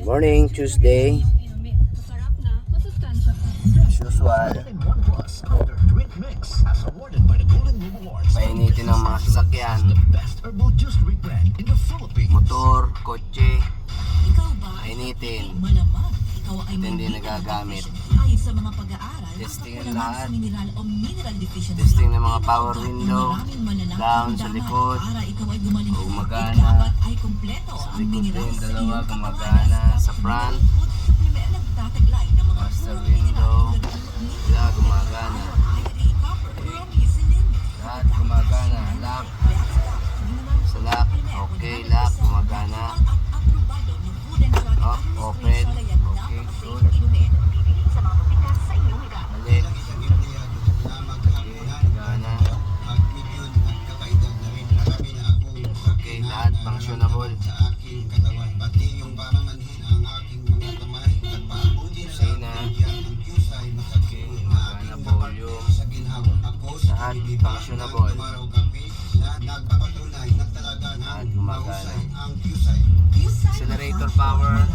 Morning, Tuesday. As usual. Painitin ang mga sasakyan. Motor, kotse. Painitin. Hindi nagagamit. Testing ang lahat. Testing ng mga power window. Down sa likod. Gumagana. Sa likod din, dalawa gumagana. Sa front. Master window. Wala, gumagana. Lahat gumagana. Lock. Sa lock. Okay, lock. Gumagana. Oh, open. Okay, good. Balik. Okay, gana. Okay, lahat functionable. Sina. Okay, gana volume. Lahat functionable. Lahat gumagana. Accelerator power.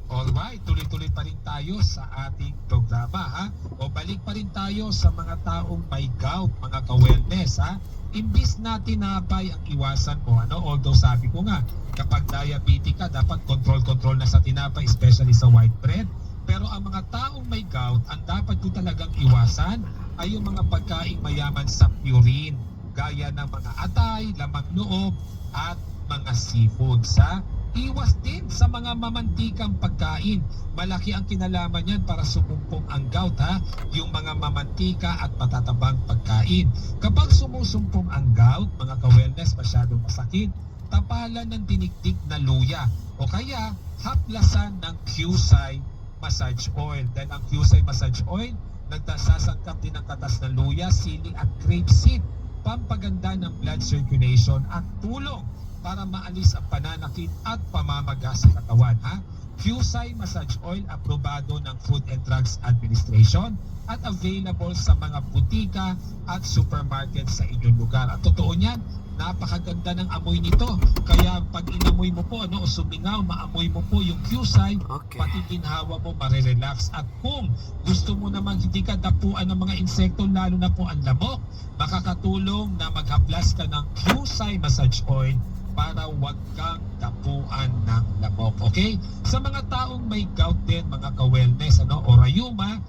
Alright, tuloy-tuloy pa rin tayo sa ating programa ha. O balik pa rin tayo sa mga taong may gout, mga ka-wellness ha. Imbis natin na abay ang iwasan mo, ano? Although sabi ko nga, kapag diabetic ka, dapat control na sa tinapay, especially sa white bread. Pero ang mga taong may gout, ang dapat ko talagang iwasan ay yung mga pagkain mayaman sa purine, gaya ng mga atay, lamang loob, at mga seafoods ha. Iwas din sa mga mamantikang pagkain. Malaki ang kinalaman niyan para sumumpong ang gout ha. Yung mga mamantika at matatabang pagkain. Kapag sumusumpong ang gout, mga ka-wellness, masyadong masakit, tapalan ng dinigdig na luya o kaya haplasan ng Qcide massage oil. Dahil ang Qcide massage oil, nagsasangkap din ng katas ng luya, sili at grapeseed. Pampaganda ng blood circulation at tulong para maalis ang pananakit at pamamaga sa katawan ha. Qcide massage oil aprobado ng Food and Drugs Administration at available sa mga butika at supermarket sa inyong lugar. At totoo niyan, napakaganda ng amoy nito. Kaya pag inamoy mo po o sumingaw, maamoy mo po yung Qcide, pati ginhawa mo marirelax. At kung gusto mo naman hindi ka dapuan ng mga insekto, lalo na po ang lamok, makakatulong na maghaplas ka ng Qcide massage oil para wag kang tapuan ng lamok. Okay? Sa mga taong may gout din, mga ka-wellness, o rayuma,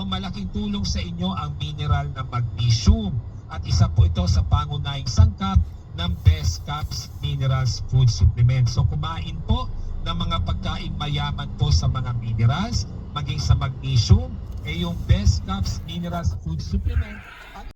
malaking tulong sa inyo ang mineral na magnesium. At isa po ito sa pangunahing sangkap ng Best Caps Minerals Food Supplement. So kumain po ng mga pagkain mayaman po sa mga minerals, maging sa magnesium, yung Best Caps Minerals Food Supplement